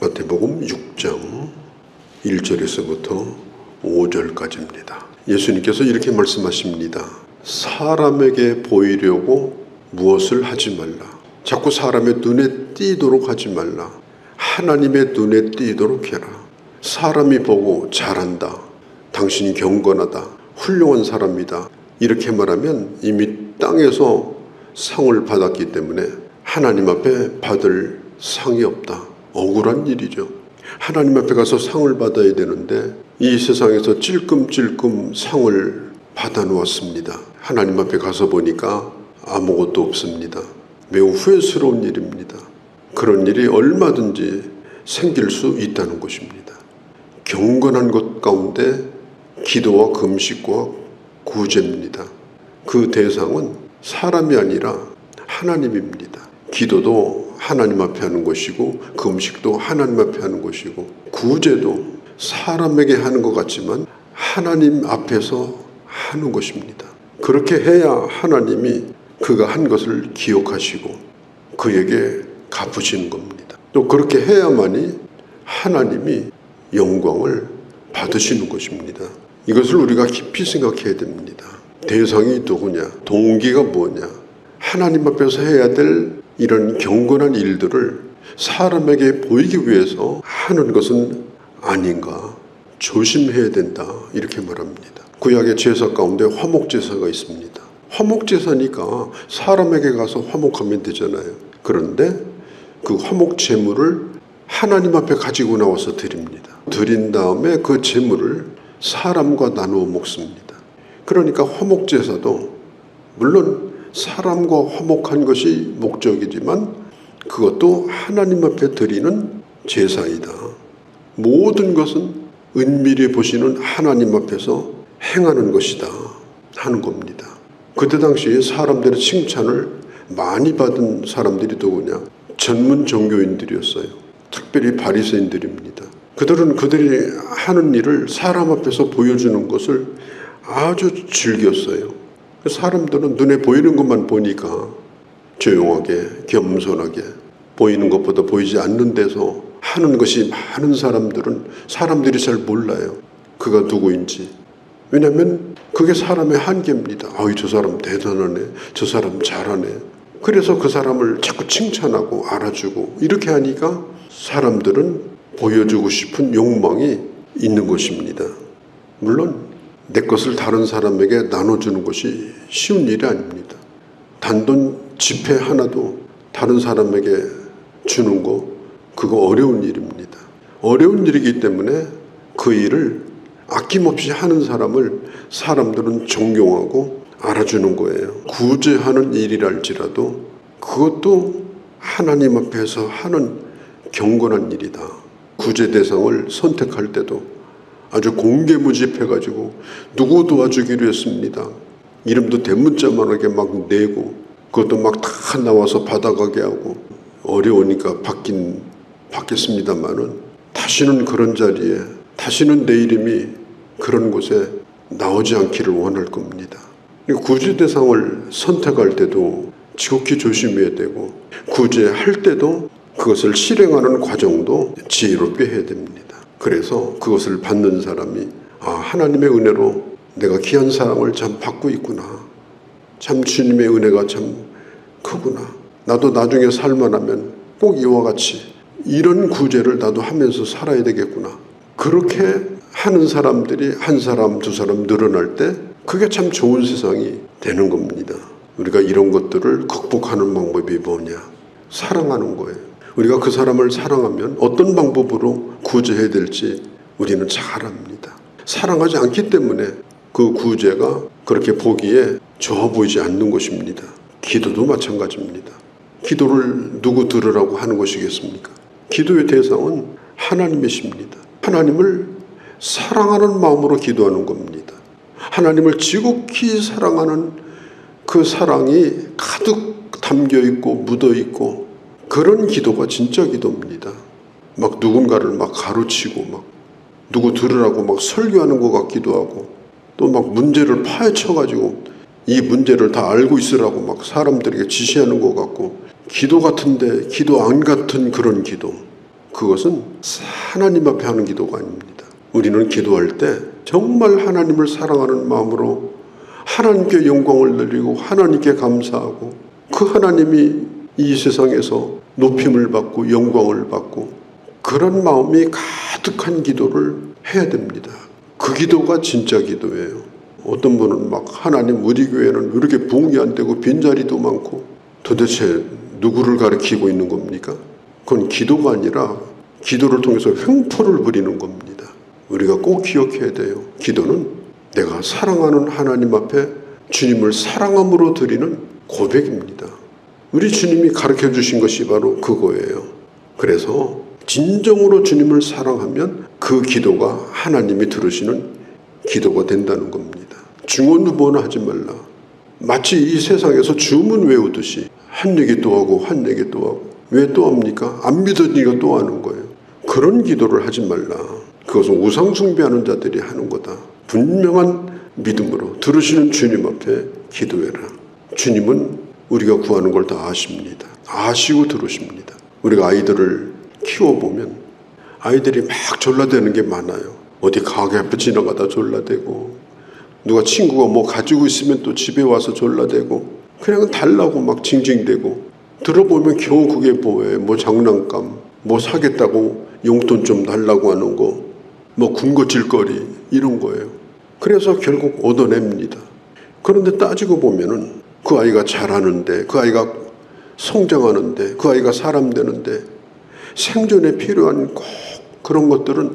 마태복음 6장 1절에서부터 5절까지입니다. 예수님께서 이렇게 말씀하십니다. 사람에게 보이려고 무엇을 하지 말라. 자꾸 사람의 눈에 띄도록 하지 말라. 하나님의 눈에 띄도록 해라. 사람이 보고 잘한다. 당신이 경건하다. 훌륭한 사람이다. 이렇게 말하면 이미 땅에서 상을 받았기 때문에 하나님 앞에 받을 상이 없다. 억울한 일이죠. 하나님 앞에 가서 상을 받아야 되는데 이 세상에서 찔끔찔끔 상을 받아놓았습니다. 하나님 앞에 가서 보니까 아무것도 없습니다. 매우 후회스러운 일입니다. 그런 일이 얼마든지 생길 수 있다는 것입니다. 경건한 것 가운데 기도와 금식과 구제입니다. 그 대상은 사람이 아니라 하나님입니다. 기도도 하나님 앞에 하는 것이고 금식도 하나님 앞에 하는 것이고 구제도 사람에게 하는 것 같지만 하나님 앞에서 하는 것입니다. 그렇게 해야 하나님이 그가 한 것을 기억하시고 그에게 갚으시는 겁니다. 또 그렇게 해야만이 하나님이 영광을 받으시는 것입니다. 이것을 우리가 깊이 생각해야 됩니다. 대상이 누구냐? 동기가 뭐냐? 하나님 앞에서 해야 될 이런 경건한 일들을 사람에게 보이기 위해서 하는 것은 아닌가? 조심해야 된다. 이렇게 말합니다. 구약의 제사 가운데 화목제사가 있습니다. 화목제사니까 사람에게 가서 화목하면 되잖아요. 그런데 그 화목 제물을 하나님 앞에 가지고 나와서 드립니다. 드린 다음에 그 제물을 사람과 나누어 먹습니다. 그러니까 화목제사도 물론 사람과 화목한 것이 목적이지만 그것도 하나님 앞에 드리는 제사이다. 모든 것은 은밀히 보시는 하나님 앞에서 행하는 것이다 하는 겁니다. 그때 당시에 사람들의 칭찬을 많이 받은 사람들이 누구냐? 전문 종교인들이었어요. 특별히 바리새인들입니다. 그들이 하는 일을 사람 앞에서 보여주는 것을 아주 즐겼어요. 사람들은 눈에 보이는 것만 보니까 조용하게 겸손하게 보이는 것보다 보이지 않는 데서 하는 것이 많은 사람들이 잘 몰라요. 그가 누구인지. 왜냐하면 그게 사람의 한계입니다. 저 사람 대단하네. 저 사람 잘하네. 그래서 그 사람을 자꾸 칭찬하고 알아주고 이렇게 하니까 사람들은 보여주고 싶은 욕망이 있는 것입니다. 물론 내 것을 다른 사람에게 나눠주는 것이 쉬운 일이 아닙니다. 단돈 지폐 하나도 다른 사람에게 주는 거 그거 어려운 일입니다. 어려운 일이기 때문에 그 일을 아낌없이 하는 사람을 사람들은 존경하고 알아주는 거예요. 구제하는 일이랄지라도 그것도 하나님 앞에서 하는 경건한 일이다. 구제 대상을 선택할 때도 아주 공개무집해가지고 누구 도와주기로 했습니다. 이름도 대문자만하게 막 내고 그것도 막 다 나와서 받아가게 하고 어려우니까 받겠습니다만은 다시는 그런 자리에 다시는 내 이름이 그런 곳에 나오지 않기를 원할 겁니다. 구제 대상을 선택할 때도 지극히 조심해야 되고 구제할 때도 그것을 실행하는 과정도 지혜롭게 해야 됩니다. 그래서 그것을 받는 사람이 하나님의 은혜로 내가 귀한 사랑을 참 받고 있구나. 참 주님의 은혜가 참 크구나. 나도 나중에 살만하면 꼭 이와 같이 이런 구제를 나도 하면서 살아야 되겠구나. 그렇게 하는 사람들이 한 사람 두 사람 늘어날 때 그게 참 좋은 세상이 되는 겁니다. 우리가 이런 것들을 극복하는 방법이 뭐냐? 사랑하는 거예요. 우리가 그 사람을 사랑하면 어떤 방법으로 구제해야 될지 우리는 잘 압니다. 사랑하지 않기 때문에 그 구제가 그렇게 보기에 좋아 보이지 않는 것입니다. 기도도 마찬가지입니다. 기도를 누구 들으라고 하는 것이겠습니까? 기도의 대상은 하나님이십니다. 하나님을 사랑하는 마음으로 기도하는 겁니다. 하나님을 지극히 사랑하는 그 사랑이 가득 담겨 있고 묻어 있고 그런 기도가 진짜 기도입니다. 막 누군가를 막 가르치고 막 누구 들으라고 막 설교하는 것 같기도 하고 또 막 문제를 파헤쳐가지고 이 문제를 다 알고 있으라고 막 사람들에게 지시하는 것 같고 기도 같은데 기도 안 같은 그런 기도 그것은 하나님 앞에 하는 기도가 아닙니다. 우리는 기도할 때 정말 하나님을 사랑하는 마음으로 하나님께 영광을 돌리고 하나님께 감사하고 그 하나님이 이 세상에서 높임을 받고 영광을 받고 그런 마음이 가득한 기도를 해야 됩니다. 그 기도가 진짜 기도예요. 어떤 분은 막 하나님 우리 교회는 왜 이렇게 부흥이 안 되고 빈자리도 많고 도대체 누구를 가리키고 있는 겁니까? 그건 기도가 아니라 기도를 통해서 횡포를 부리는 겁니다. 우리가 꼭 기억해야 돼요. 기도는 내가 사랑하는 하나님 앞에 주님을 사랑함으로 드리는 고백입니다. 우리 주님이 가르쳐 주신 것이 바로 그거예요. 그래서 진정으로 주님을 사랑하면 그 기도가 하나님이 들으시는 기도가 된다는 겁니다. 중언부언 하지 말라. 마치 이 세상에서 주문 외우듯이 한 얘기 또 하고 한 얘기 또 하고 왜 또 합니까? 안 믿으니까 또 하는 거예요. 그런 기도를 하지 말라. 그것은 우상 숭배하는 자들이 하는 거다. 분명한 믿음으로 들으시는 주님 앞에 기도해라. 주님은 우리가 구하는 걸 다 아십니다. 아시고 들으십니다. 우리가 아이들을 키워보면 아이들이 막 졸라대는 게 많아요. 어디 가게 앞에 지나가다 졸라대고 누가 친구가 뭐 가지고 있으면 또 집에 와서 졸라대고 그냥 달라고 막 징징대고 들어보면 겨우 그게 뭐예요. 뭐 장난감 뭐 사겠다고 용돈 좀 달라고 하는 거 뭐 군것질거리 이런 거예요. 그래서 결국 얻어냅니다. 그런데 따지고 보면은 그 아이가 자라는데 그 아이가 성장하는데 그 아이가 사람 되는데 생존에 필요한 꼭 그런 것들은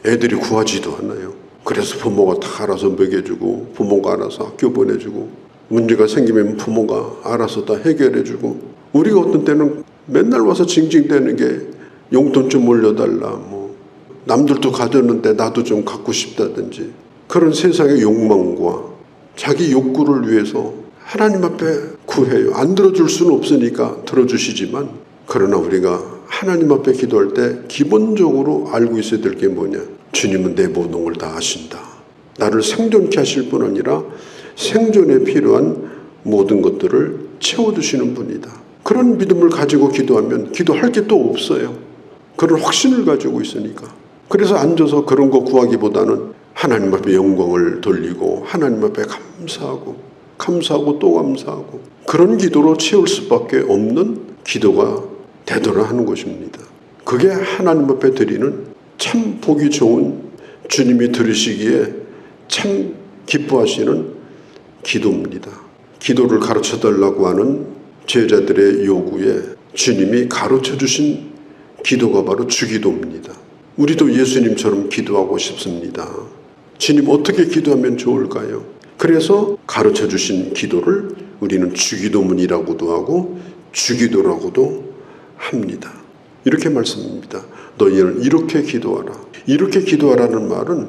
애들이 구하지도 않아요. 그래서 부모가 다 알아서 먹여주고 부모가 알아서 학교 보내주고 문제가 생기면 부모가 알아서 다 해결해주고 우리가 어떤 때는 맨날 와서 징징대는 게 용돈 좀 올려달라 뭐 남들도 가졌는데 나도 좀 갖고 싶다든지 그런 세상의 욕망과 자기 욕구를 위해서 하나님 앞에 구해요. 안 들어줄 수는 없으니까 들어주시지만 그러나 우리가 하나님 앞에 기도할 때 기본적으로 알고 있어야 될 게 뭐냐. 주님은 내 모든 걸 다 아신다. 나를 생존케 하실 뿐 아니라 생존에 필요한 모든 것들을 채워주시는 분이다. 그런 믿음을 가지고 기도하면 기도할 게 또 없어요. 그런 확신을 가지고 있으니까. 그래서 앉아서 그런 거 구하기보다는 하나님 앞에 영광을 돌리고 하나님 앞에 감사하고 또 감사하고 그런 기도로 채울 수밖에 없는 기도가 되도록 하는 것입니다. 그게 하나님 앞에 드리는 참 보기 좋은 주님이 들으시기에 참 기뻐하시는 기도입니다. 기도를 가르쳐달라고 하는 제자들의 요구에 주님이 가르쳐주신 기도가 바로 주기도입니다. 우리도 예수님처럼 기도하고 싶습니다. 주님 어떻게 기도하면 좋을까요? 그래서 가르쳐주신 기도를 우리는 주기도문이라고도 하고 주기도라고도 합니다. 이렇게 말씀합니다. 너희는 이렇게 기도하라. 이렇게 기도하라는 말은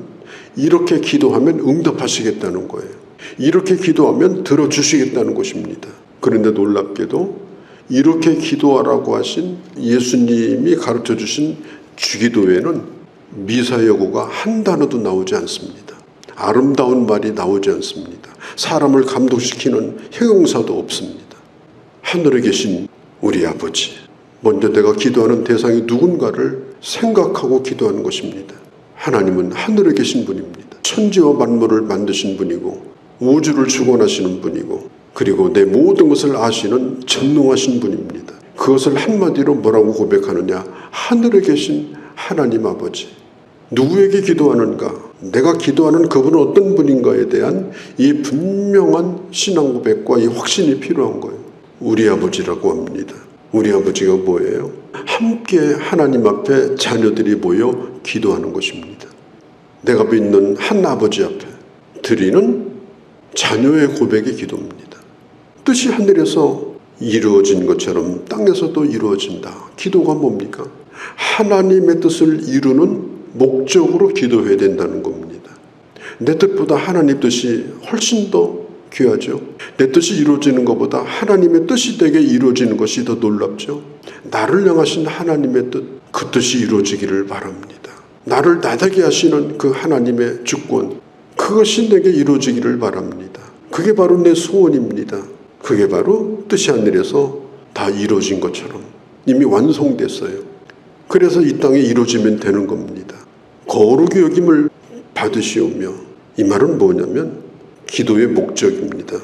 이렇게 기도하면 응답하시겠다는 거예요. 이렇게 기도하면 들어주시겠다는 것입니다. 그런데 놀랍게도 이렇게 기도하라고 하신 예수님이 가르쳐주신 주기도에는 미사여구가 한 단어도 나오지 않습니다. 아름다운 말이 나오지 않습니다. 사람을 감동시키는 형용사도 없습니다. 하늘에 계신 우리 아버지, 먼저 내가 기도하는 대상이 누군가를 생각하고 기도하는 것입니다. 하나님은 하늘에 계신 분입니다. 천지와 만물을 만드신 분이고 우주를 주관하시는 분이고 그리고 내 모든 것을 아시는 전능하신 분입니다. 그것을 한마디로 뭐라고 고백하느냐? 하늘에 계신 하나님 아버지. 누구에게 기도하는가? 내가 기도하는 그분은 어떤 분인가에 대한 이 분명한 신앙 고백과 이 확신이 필요한 거예요. 우리 아버지라고 합니다. 우리 아버지가 뭐예요? 함께 하나님 앞에 자녀들이 모여 기도하는 것입니다. 내가 믿는 한 아버지 앞에 드리는 자녀의 고백의 기도입니다. 뜻이 하늘에서 이루어진 것처럼 땅에서도 이루어진다. 기도가 뭡니까? 하나님의 뜻을 이루는 목적으로 기도해야 된다는 겁니다. 내 뜻보다 하나님 뜻이 훨씬 더 귀하죠. 내 뜻이 이루어지는 것보다 하나님의 뜻이 되게 이루어지는 것이 더 놀랍죠. 나를 향하신 하나님의 뜻, 그 뜻이 이루어지기를 바랍니다. 나를 나되게 하시는 그 하나님의 주권, 그것이 내게 이루어지기를 바랍니다. 그게 바로 내 소원입니다. 그게 바로 뜻이 하늘에서 다 이루어진 것처럼 이미 완성됐어요. 그래서 이 땅에 이루어지면 되는 겁니다. 거룩히 여김을 받으시오며, 이 말은 뭐냐면 기도의 목적입니다.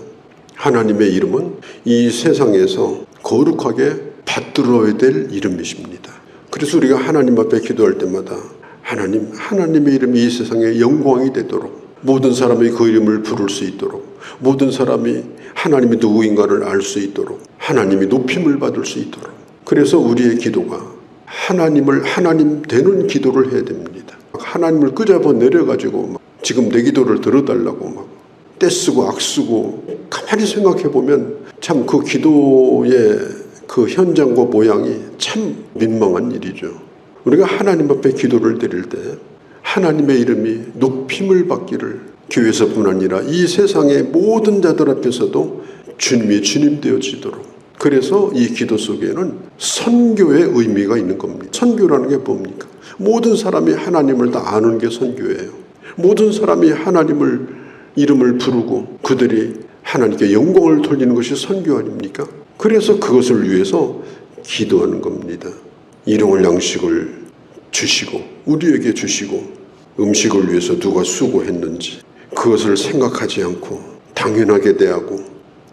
하나님의 이름은 이 세상에서 거룩하게 받들어야 될 이름이십니다. 그래서 우리가 하나님 앞에 기도할 때마다 하나님의 이름이 이 세상에 영광이 되도록, 모든 사람이 그 이름을 부를 수 있도록, 모든 사람이 하나님이 누구인가를 알 수 있도록, 하나님이 높임을 받을 수 있도록, 그래서 우리의 기도가 하나님 되는 기도를 해야 됩니다. 하나님을 끄잡아 내려가지고 지금 내 기도를 들어달라고 떼쓰고 악쓰고, 가만히 생각해 보면 참 그 기도의 그 현장과 모양이 참 민망한 일이죠. 우리가 하나님 앞에 기도를 드릴 때 하나님의 이름이 높임을 받기를, 교회에서뿐 아니라 이 세상의 모든 자들 앞에서도 주님이 주님 되어지도록. 그래서 이 기도 속에는 선교의 의미가 있는 겁니다. 선교라는 게 뭡니까? 모든 사람이 하나님을 다 아는 게 선교예요. 모든 사람이 하나님을 이름을 부르고 그들이 하나님께 영광을 돌리는 것이 선교 아닙니까? 그래서 그것을 위해서 기도하는 겁니다. 일용할 양식을 주시고, 우리에게 주시고, 음식을 위해서 누가 수고했는지 그것을 생각하지 않고 당연하게 대하고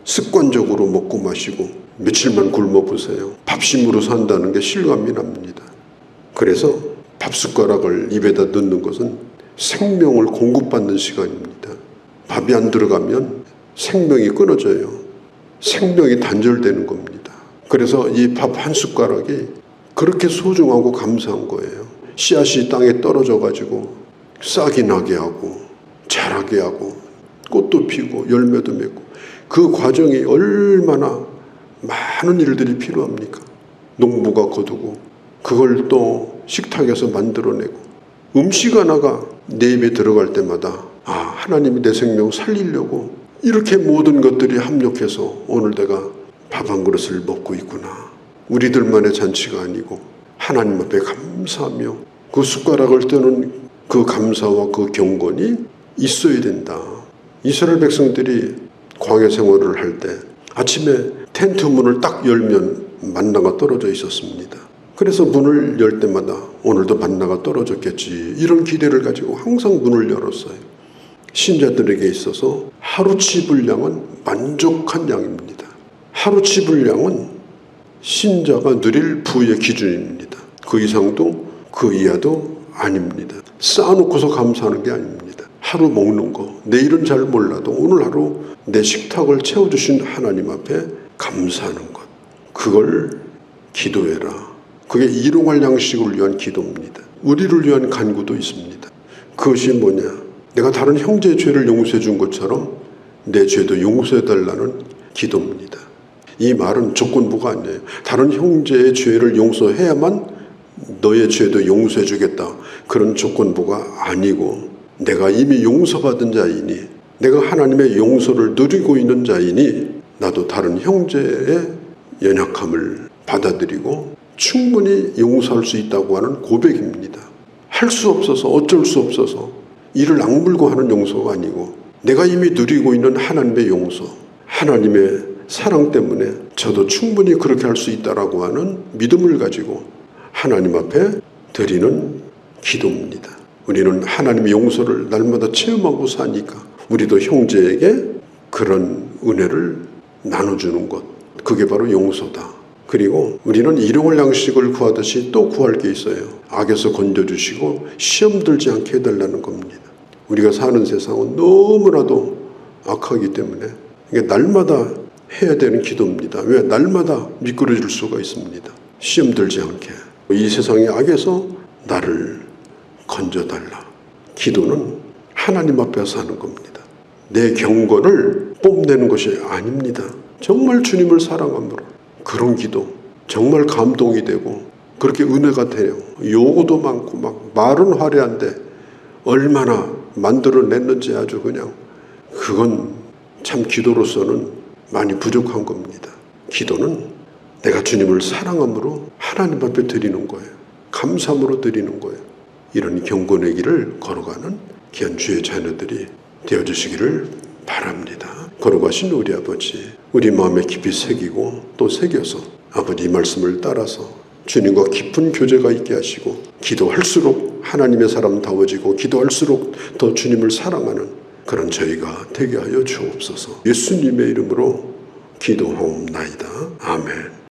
습관적으로 먹고 마시고 며칠만 굶어보세요. 밥심으로 산다는 게 실감이 납니다. 그래서 밥숟가락을 입에다 넣는 것은 생명을 공급받는 시간입니다. 밥이 안 들어가면 생명이 끊어져요. 생명이 단절되는 겁니다. 그래서 이 밥 한 숟가락이 그렇게 소중하고 감사한 거예요. 씨앗이 땅에 떨어져 가지고 싹이 나게 하고 자라게 하고 꽃도 피고 열매도 맺고, 그 과정이 얼마나 많은 일들이 필요합니까? 농부가 거두고 그걸 또 식탁에서 만들어내고, 음식 하나가 내 입에 들어갈 때마다 하나님이 내 생명 살리려고 이렇게 모든 것들이 합력해서 오늘 내가 밥 한 그릇을 먹고 있구나. 우리들만의 잔치가 아니고 하나님 앞에 감사하며 그 숟가락을 뜨는 그 감사와 그 경건이 있어야 된다. 이스라엘 백성들이 광야 생활을 할 때 아침에 텐트 문을 딱 열면 만나가 떨어져 있었습니다. 그래서 문을 열 때마다 오늘도 만나가 떨어졌겠지, 이런 기대를 가지고 항상 문을 열었어요. 신자들에게 있어서 하루치 분량은 만족한 양입니다. 하루치 분량은 신자가 누릴 부의 기준입니다. 그 이상도 그 이하도 아닙니다. 쌓아놓고서 감사하는 게 아닙니다. 하루 먹는 거, 내일은 잘 몰라도 오늘 하루 내 식탁을 채워주신 하나님 앞에 감사하는 것, 그걸 기도해라. 그게 일용할 양식을 위한 기도입니다. 우리를 위한 간구도 있습니다. 그것이 뭐냐? 내가 다른 형제의 죄를 용서해 준 것처럼 내 죄도 용서해 달라는 기도입니다. 이 말은 조건부가 아니에요. 다른 형제의 죄를 용서해야만 너의 죄도 용서해 주겠다, 그런 조건부가 아니고, 내가 이미 용서받은 자이니, 내가 하나님의 용서를 누리고 있는 자이니 나도 다른 형제의 연약함을 받아들이고 충분히 용서할 수 있다고 하는 고백입니다. 할 수 없어서 어쩔 수 없어서 이를 악물고 하는 용서가 아니고, 내가 이미 누리고 있는 하나님의 용서, 하나님의 사랑 때문에 저도 충분히 그렇게 할 수 있다라고 하는 믿음을 가지고 하나님 앞에 드리는 기도입니다. 우리는 하나님의 용서를 날마다 체험하고 사니까 우리도 형제에게 그런 은혜를 나눠주는 것, 그게 바로 용서다. 그리고 우리는 일용할 양식을 구하듯이 또 구할 게 있어요. 악에서 건져주시고 시험 들지 않게 해달라는 겁니다. 우리가 사는 세상은 너무나도 악하기 때문에 이게 날마다 해야 되는 기도입니다. 왜? 날마다 미끄러질 수가 있습니다. 시험 들지 않게, 이 세상의 악에서 나를 건져달라. 기도는 하나님 앞에서 하는 겁니다. 내 경건을 뽐내는 것이 아닙니다. 정말 주님을 사랑함으로 그런 기도, 정말 감동이 되고 그렇게 은혜가 돼요. 요구도 많고 막 말은 화려한데 얼마나 만들어냈는지 아주 그냥, 그건 참 기도로서는 많이 부족한 겁니다. 기도는 내가 주님을 사랑함으로 하나님 앞에 드리는 거예요. 감사함으로 드리는 거예요. 이런 경건의 길을 걸어가는 귀한 주의 자녀들이 되어주시기를 바랍니다. 걸어가신 우리 아버지, 우리 마음에 깊이 새기고 또 새겨서 아버지 이 말씀을 따라서 주님과 깊은 교제가 있게 하시고 기도할수록 하나님의 사람다워지고 기도할수록 더 주님을 사랑하는 그런 저희가 되게 하여 주옵소서. 예수님의 이름으로 기도하옵나이다. 아멘.